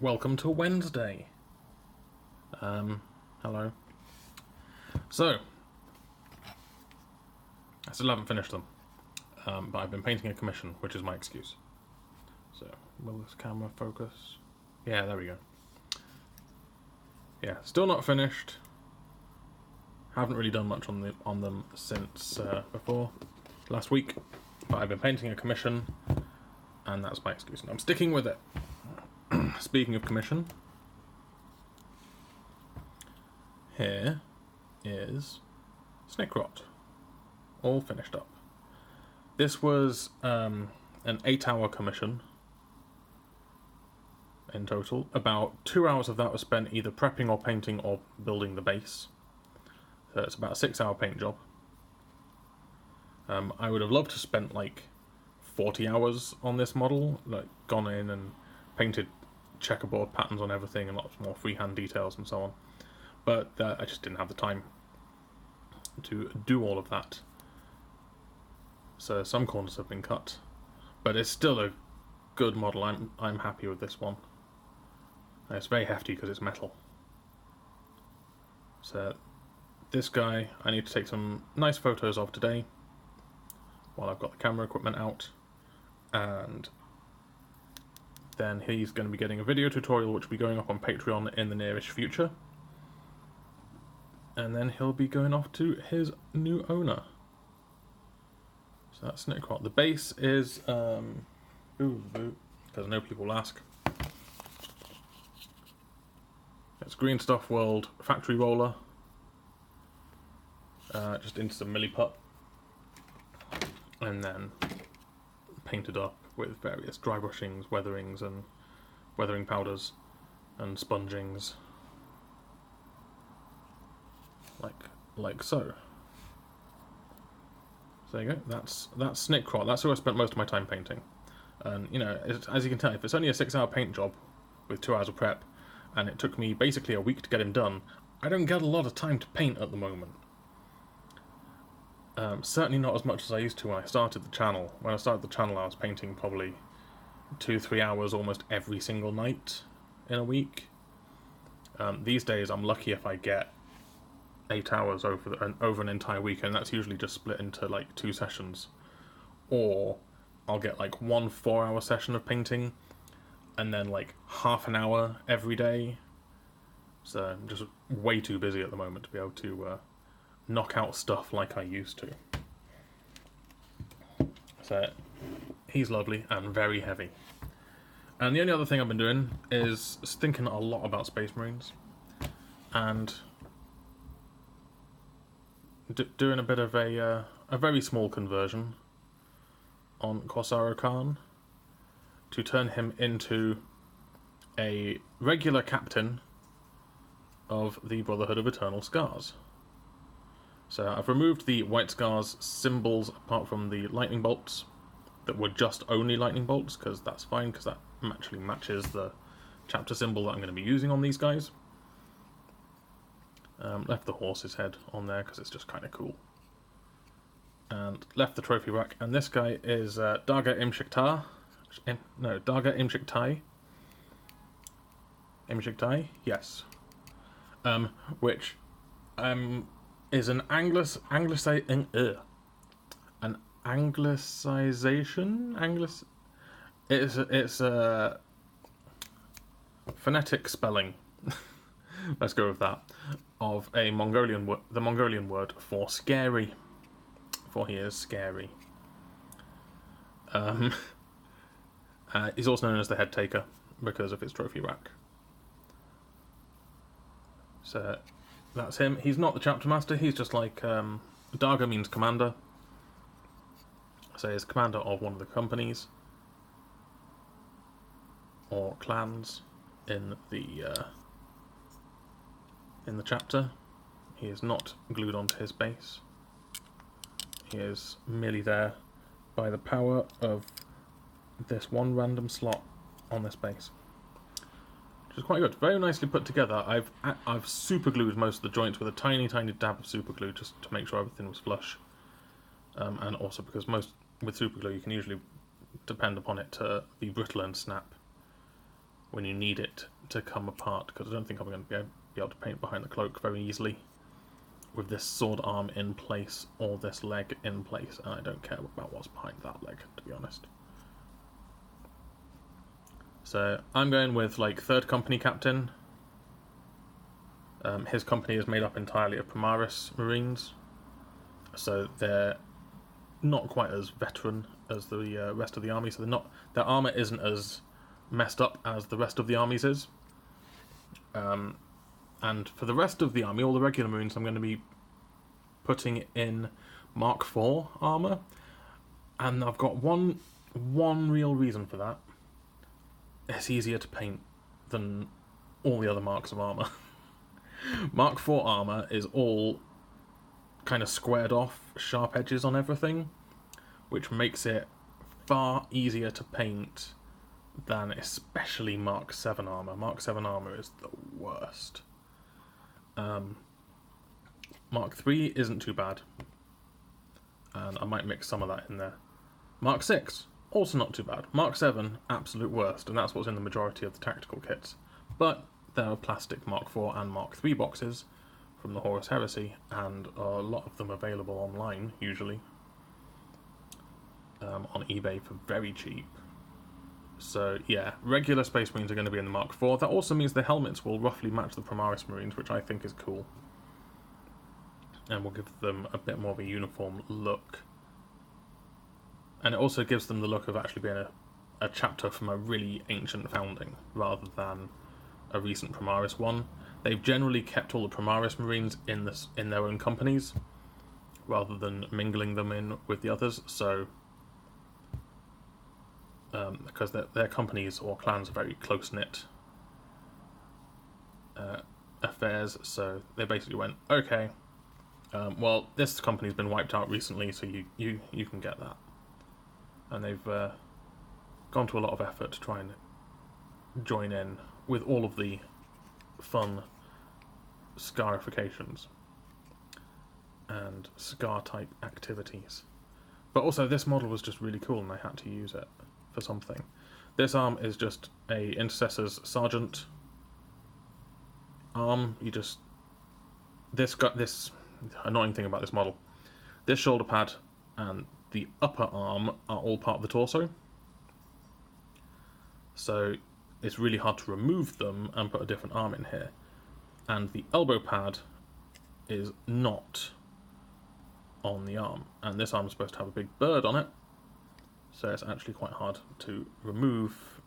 welcome to Wednesday. Hello. So, I still haven't finished them, but I've been painting a commission, which is my excuse. So, will this camera focus? Yeah, there we go. Yeah, still not finished. Haven't really done much on them since before last week, but I've been painting a commission, and that's my excuse, and I'm sticking with it. Speaking of commission, here is Snikrot, all finished up. This was an 8-hour commission in total. About 2 hours of that was spent either prepping or painting or building the base. So it's about a 6-hour paint job. I would have loved to spend like 40 hours on this model, like gone in and painted checkerboard patterns on everything and lots more freehand details and so on. But I just didn't have the time to do all of that. So some corners have been cut, but it's still a good model. I'm happy with this one. And it's very hefty because it's metal. So this guy I need to take some nice photos of today while I've got the camera equipment out, and then he's going to be getting a video tutorial which will be going up on Patreon in the nearish future, and then he'll be going off to his new owner. So that's Snikrot. The base is because I know people will ask. It's Green Stuff World factory roller, just into some milliput, and then painted up with various dry brushings, weatherings, and weathering powders, and spongings, like so. So there you go. That's Snikrot. That's who I spent most of my time painting. And you know, as you can tell, if it's only a 6-hour paint job with 2 hours of prep, and it took me basically a week to get him done, I don't get a lot of time to paint at the moment. Certainly not as much as I used to when I started the channel. When I started the channel, I was painting probably 2-3 hours almost every single night in a week. These days, I'm lucky if I get 8 hours over an entire week, and that's usually just split into like 2 sessions. Or I'll get like 1 4-hour session of painting, and then like half an hour every day. So I'm just way too busy at the moment to be able to knock out stuff like I used to. So he's lovely and very heavy. And the only other thing I've been doing is thinking a lot about Space Marines, and doing a bit of a very small conversion on Corsaro Khan to turn him into a regular captain of the Brotherhood of Eternal Scars. So I've removed the White Scars symbols apart from the lightning bolts that were just only lightning bolts, because that's fine, because that actually matches the chapter symbol that I'm going to be using on these guys. Left the horse's head on there because it's just kind of cool. And left the trophy rack, and this guy is Darga Imshiktai. Darga Imshiktai. Imshiktai? Yes. Which is an anglicization. It's a phonetic spelling. Let's go with that. Of the Mongolian word for scary. For he is scary. He's also known as the head taker because of his trophy rack. So that's him. He's not the chapter master, he's just like, Darga means commander. So he's commander of one of the companies or clans in the chapter. He is not glued onto his base. He is merely there by the power of this one random slot on this base, which is quite good. Very nicely put together. I've super glued most of the joints with a tiny dab of super glue just to make sure everything was flush, and also because with super glue you can usually depend upon it to be brittle and snap, when you need it to come apart, because I don't think I'm going to be able to paint behind the cloak very easily with this sword arm in place or this leg in place, and I don't care about what's behind that leg, to be honest. So I'm going with like third company captain. His company is made up entirely of Primaris Marines, so they're not quite as veteran as the rest of the army, so their armour isn't as messed up as the rest of the armies is. And for the rest of the army, all the regular Marines, I'm going to be putting in Mark IV armour, and I've got one real reason for that. It's easier to paint than all the other marks of armour. Mark IV armour is all kind of squared off, sharp edges on everything, which makes it far easier to paint than especially Mark VII armour. Mark VII armour is the worst. Mark III isn't too bad, and I might mix some of that in there. Mark VI, also not too bad. Mark VII, absolute worst, and that's what's in the majority of the tactical kits. But there are plastic Mark IV and Mark III boxes from the Horus Heresy, and a lot of them available online, usually, on eBay for very cheap. So yeah, regular Space Marines are going to be in the Mark IV. That also means the helmets will roughly match the Primaris Marines, which I think is cool. And will give them a bit more of a uniform look. And it also gives them the look of actually being a chapter from a really ancient founding, rather than a recent Primaris one. They've generally kept all the Primaris Marines in their own companies, rather than mingling them in with the others, so because their companies or clans are very close-knit affairs, so they basically went, okay, well, this company's been wiped out recently, so you can get that. And they've gone to a lot of effort to try and join in with all of the fun scarifications and scar-type activities. But also, this model was just really cool, and I had to use it for something. This arm is just a Intercessor's Sergeant arm. This annoying thing about this model, this shoulder pad and the upper arm are all part of the torso, so it's really hard to remove them and put a different arm in here. And the elbow pad is not on the arm, and this arm is supposed to have a big bird on it, so it's actually quite hard to remove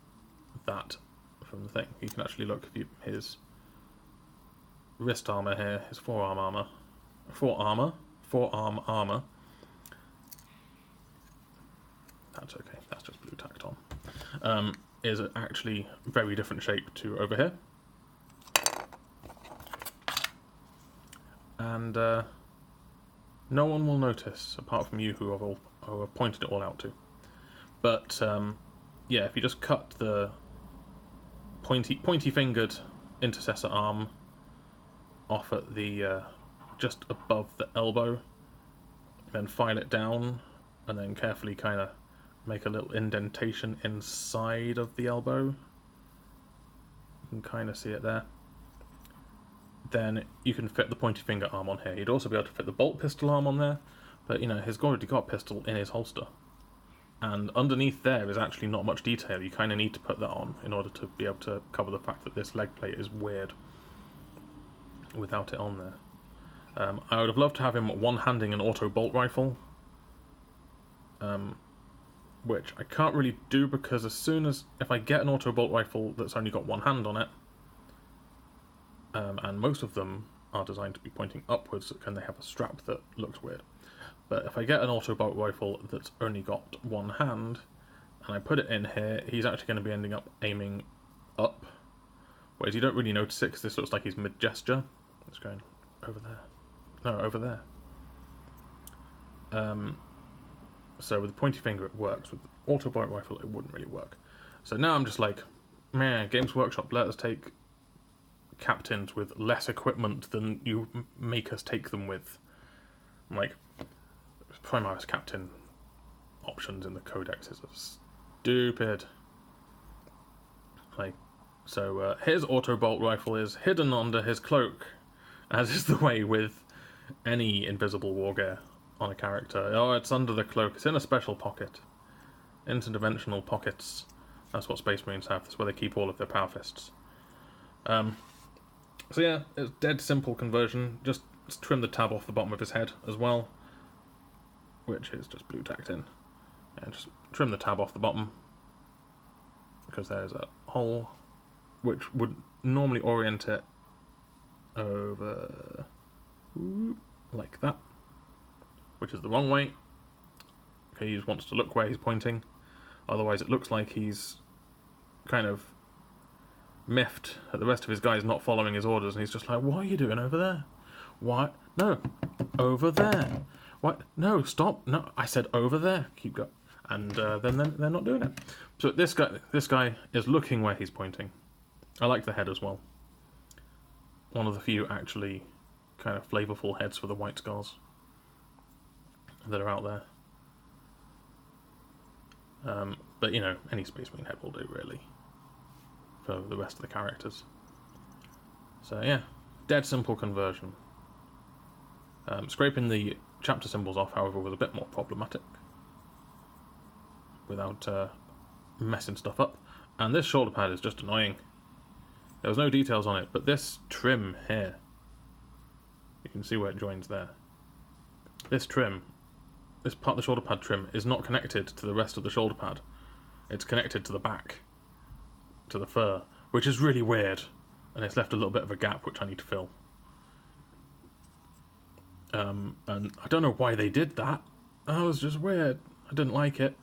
that from the thing. You can actually look at his wrist armour here, his forearm armour, that's okay, that's just blue tacked on, is actually very different shape to over here. And no one will notice, apart from you who have pointed it all out to. But yeah, if you just cut the pointy-fingered Intercessor arm off at the just above the elbow, then file it down, and then carefully kind of make a little indentation inside of the elbow. You can kind of see it there. Then you can fit the pointy finger arm on here. You'd also be able to fit the bolt pistol arm on there, but you know, he's already got pistol in his holster. And underneath there is actually not much detail. You kind of need to put that on in order to be able to cover the fact that this leg plate is weird without it on there. I would have loved to have him one-handing an auto bolt rifle, which I can't really do because if I get an auto bolt rifle that's only got one hand on it, and most of them are designed to be pointing upwards, and they have a strap that looks weird. But if I get an auto bolt rifle that's only got one hand, and I put it in here, he's actually going to be ending up aiming up, whereas you don't really notice it because this looks like he's mid-gesture. It's going over there. No, over there. So with the pointy finger it works, with the auto bolt rifle it wouldn't really work. So now I'm just like, man, Games Workshop, let us take captains with less equipment than you make us take them with. I'm like, Primaris captain options in the codexes are stupid. Like, So his auto bolt rifle is hidden under his cloak, as is the way with any invisible war gear on a character. Oh, it's under the cloak. It's in a special pocket. Interdimensional pockets. That's what Space Marines have. That's where they keep all of their power fists. So yeah, it's dead simple conversion. Just trim the tab off the bottom of his head as well, which is just blue tacked in. And just trim the tab off the bottom, because there's a hole which would normally orient it over like that, which is the wrong way. Okay, he just wants to look where he's pointing, otherwise it looks like he's kind of miffed at the rest of his guys not following his orders, and he's just like, what are you doing over there? What? No, over there. What? No, stop. No, I said over there. Keep going. And then they're not doing it. So this guy is looking where he's pointing. I like the head as well. One of the few actually kind of flavorful heads for the White Scars that are out there. But you know, any Space Marine head will do really for the rest of the characters. So yeah, dead simple conversion. Scraping the chapter symbols off, however, was a bit more problematic, without messing stuff up. And this shoulder pad is just annoying. There was no details on it, but this trim here, you can see where it joins there. This trim, this part of the shoulder pad trim, is not connected to the rest of the shoulder pad. It's connected to the back, to the fur, which is really weird, and it's left a little bit of a gap which I need to fill. And I don't know why they did that. That was just weird. I didn't like it.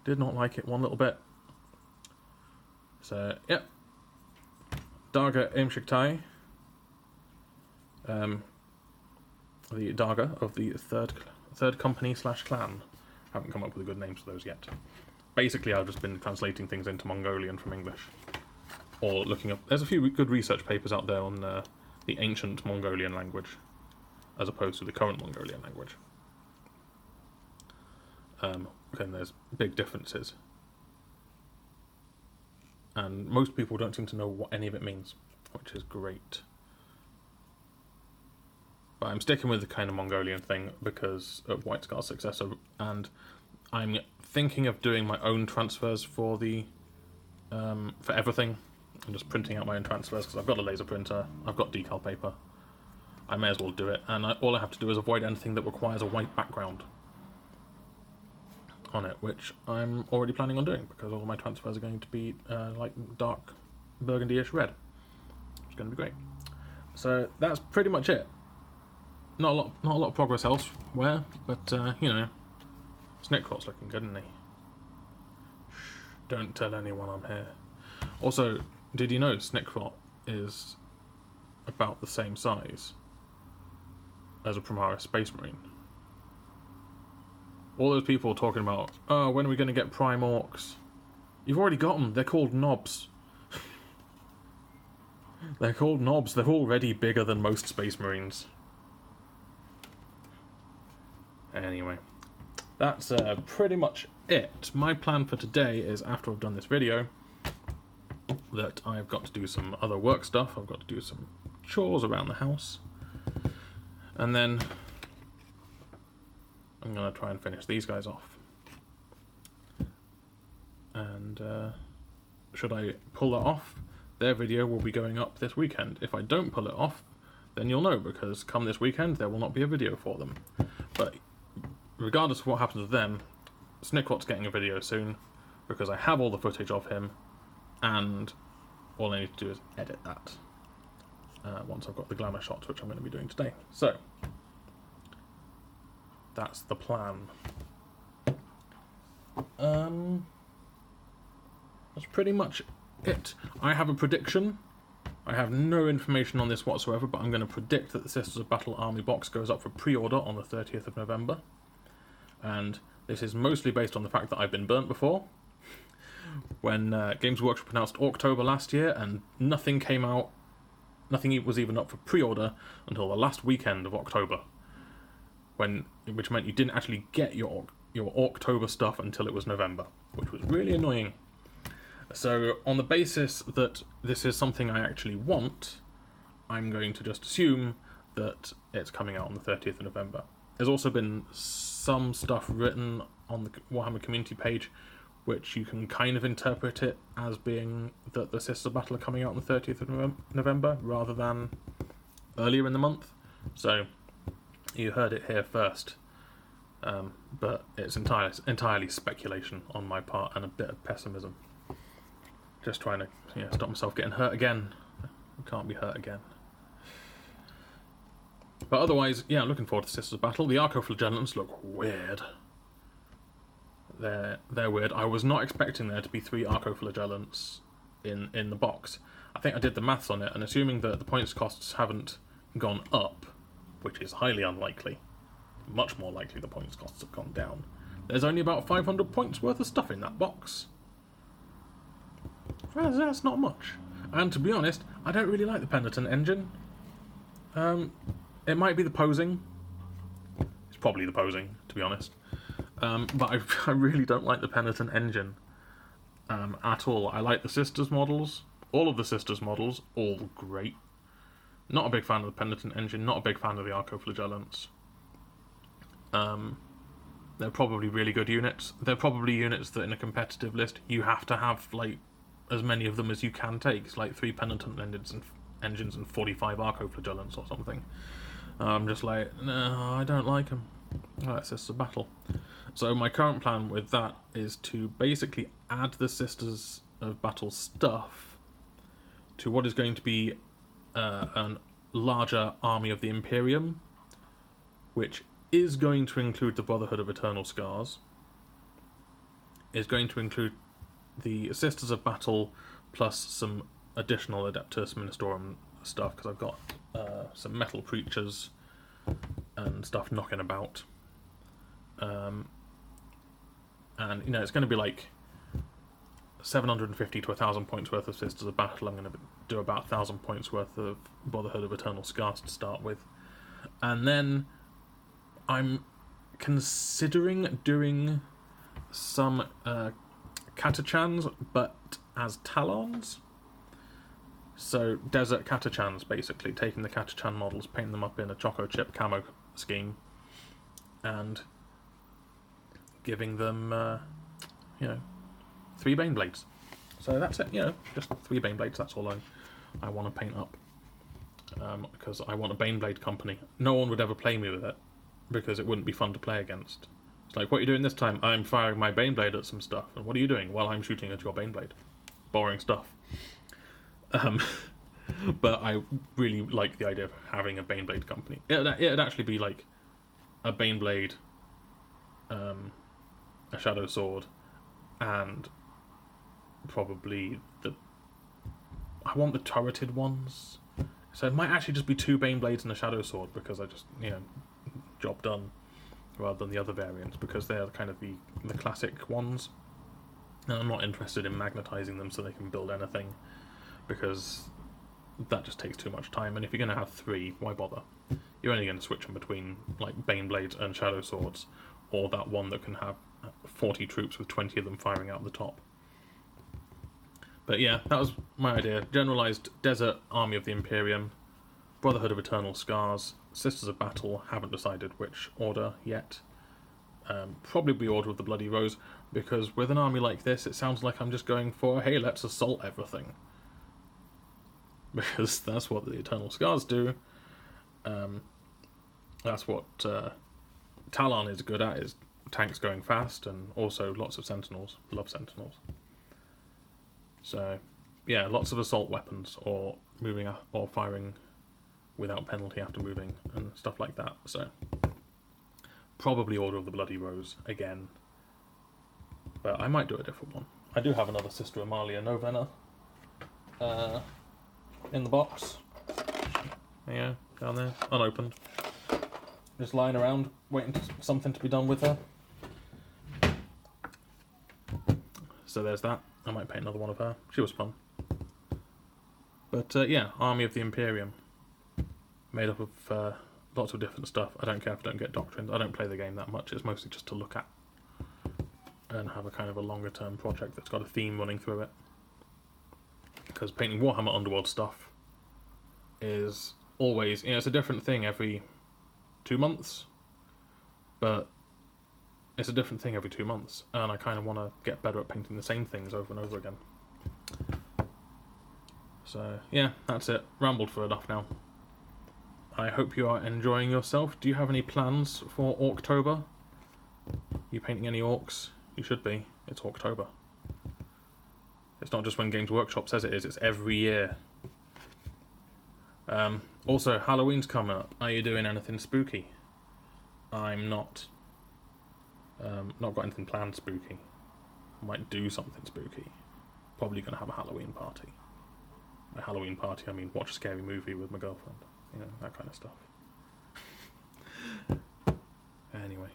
Did not like it one little bit. So, yep. Darga Imshiktai. The Darga of the third company / clan. Haven't come up with a good name for those yet. Basically, I've just been translating things into Mongolian from English. Or looking up... There's a few good research papers out there on the ancient Mongolian language, as opposed to the current Mongolian language. Then there's big differences. And most people don't seem to know what any of it means, which is great. But I'm sticking with the kind of Mongolian thing because of White Scar's successor, and I'm thinking of doing my own transfers for the for everything. I'm just printing out my own transfers because I've got a laser printer, I've got decal paper. I may as well do it, and all I have to do is avoid anything that requires a white background on it, which I'm already planning on doing because all of my transfers are going to be like dark burgundy-ish red. It's going to be great. So that's pretty much it. Not a lot of progress elsewhere, but you know, Snikrot's looking good, isn't he? Shh, don't tell anyone I'm here. Also, did you know Snikrot is about the same size as a Primaris Space Marine? All those people talking about, oh, when are we going to get Prime Orcs? You've already got them. They're called knobs. They're called knobs. They're already bigger than most Space Marines. Anyway, that's pretty much it. My plan for today is, after I've done this video, that I've got to do some other work stuff. I've got to do some chores around the house. And then I'm going to try and finish these guys off. And should I pull that off, their video will be going up this weekend. If I don't pull it off, then you'll know, because come this weekend there will not be a video for them. But regardless of what happens with them, Snikrot's getting a video soon, because I have all the footage of him, and all I need to do is edit that once I've got the glamour shots, which I'm going to be doing today. So that's the plan. That's pretty much it. I have a prediction. I have no information on this whatsoever, but I'm going to predict that the Sisters of Battle Army box goes up for pre-order on the 30th of November. And this is mostly based on the fact that I've been burnt before. When Games Workshop announced October last year, and nothing came out, nothing was even up for pre-order until the last weekend of October. Which meant you didn't actually get your October stuff until it was November, which was really annoying. So on the basis that this is something I actually want, I'm going to just assume that it's coming out on the 30th of November. There's also been some stuff written on the Warhammer community page which you can kind of interpret it as being that the Sisters of Battle are coming out on the 30th of November rather than earlier in the month. So you heard it here first. But it's entirely speculation on my part and a bit of pessimism. Just trying to stop myself getting hurt again. I can't be hurt again. But otherwise, yeah, looking forward to Sisters of Battle. The Arco-Flagellants look weird. They're weird. I was not expecting there to be 3 Arco-Flagellants in the box. I think I did the maths on it, and assuming that the points costs haven't gone up, which is highly unlikely, much more likely the points costs have gone down, there's only about 500 points worth of stuff in that box. Well, that's not much. And to be honest, I don't really like the Penitent engine. It might be the posing. It's probably the posing, to be honest. But I really don't like the Penitent engine at all. I like the Sisters models. All of the Sisters models, all great. Not a big fan of the Penitent engine, not a big fan of the Arco-Flagellants. They're probably really good units. They're probably units that in a competitive list you have to have like as many of them as you can take. It's like 3 Penitent engines and 45 Arco-Flagellants or something. I'm just like, no, I don't like them. That's just a battle. So my current plan with that is to basically add the Sisters of Battle stuff to what is going to be a larger army of the Imperium, which is going to include the Brotherhood of Eternal Scars, is going to include the Sisters of Battle plus some additional Adeptus Ministorum stuff, because I've got some metal preachers and stuff knocking about. And, it's going to be like 750 to 1,000 points worth of Sisters of Battle. I'm going to do about 1,000 points worth of Brotherhood of Eternal Scars to start with. And then I'm considering doing some Catachans, but as Talons. So desert Catachans, basically, taking the Catachan models, painting them up in a choco chip camo scheme, and giving them, 3 Baneblades. So that's it, just 3 Baneblades, that's all I want to paint up. Because I want a Baneblade company. No one would ever play me with it, because it wouldn't be fun to play against. It's like, what are you doing this time? I'm firing my Baneblade at some stuff. And what are you doing? Well, I'm shooting at your Baneblade. Boring stuff. But I really like the idea of having a Baneblade company. It'd actually be like a Baneblade, a Shadow Sword, and probably I want the turreted ones. So it might actually just be 2 Baneblades and a Shadow Sword, because I just, job done, rather than the other variants, because they're kind of the classic ones. And I'm not interested in magnetizing them so they can build anything, because that just takes too much time. And if you're going to have 3, why bother? You're only going to switch them between like Baneblades and Shadow Swords, or that one that can have 40 troops with 20 of them firing out the top. But yeah, that was my idea. Generalised Desert Army of the Imperium, Brotherhood of Eternal Scars, Sisters of Battle, haven't decided which order yet. Probably Order of the Bloody Rose, because with an army like this, it sounds like I'm just going for, hey, let's assault everything. Because that's what the Eternal Scars do. That's what Talon is good at, is tanks going fast, and also lots of Sentinels. Love Sentinels. So, yeah, lots of assault weapons, or moving or firing without penalty after moving, and stuff like that. So, probably Order of the Bloody Rose again. But I might do a different one. I do have another Sister Amalia Novena in the box. Yeah, down there, unopened. Just lying around, waiting for something to be done with her. So there's that. I might paint another one of her. She was fun. But yeah, Army of the Imperium. Made up of lots of different stuff. I don't care if I don't get doctrines. I don't play the game that much. It's mostly just to look at and have a kind of a longer term project that's got a theme running through it. because painting Warhammer Underworld stuff is always, it's a different thing every 2 months, but it's a different thing every 2 months, and I kind of want to get better at painting the same things over and over again. So yeah, that's it. Rambled for enough now. I hope you are enjoying yourself. Do you have any plans for October? You painting any orcs? You should be. It's October. It's not just when Games Workshop says it is, it's every year. Also, Halloween's coming up. Are you doing anything spooky? I'm not. Not got anything planned spooky. I might do something spooky. Probably going to have a Halloween party. By Halloween party, I mean watch a scary movie with my girlfriend. You know, that kind of stuff. Anyway.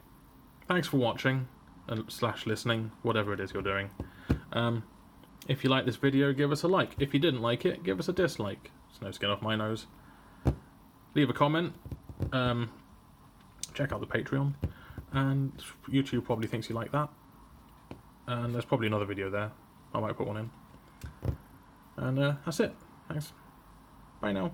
Thanks for watching, / listening, whatever it is you're doing. If you like this video, give us a like. If you didn't like it, give us a dislike. It's no skin off my nose. Leave a comment. Check out the Patreon. And YouTube probably thinks you like that. And there's probably another video there. I might put one in. And that's it. Thanks. Bye now.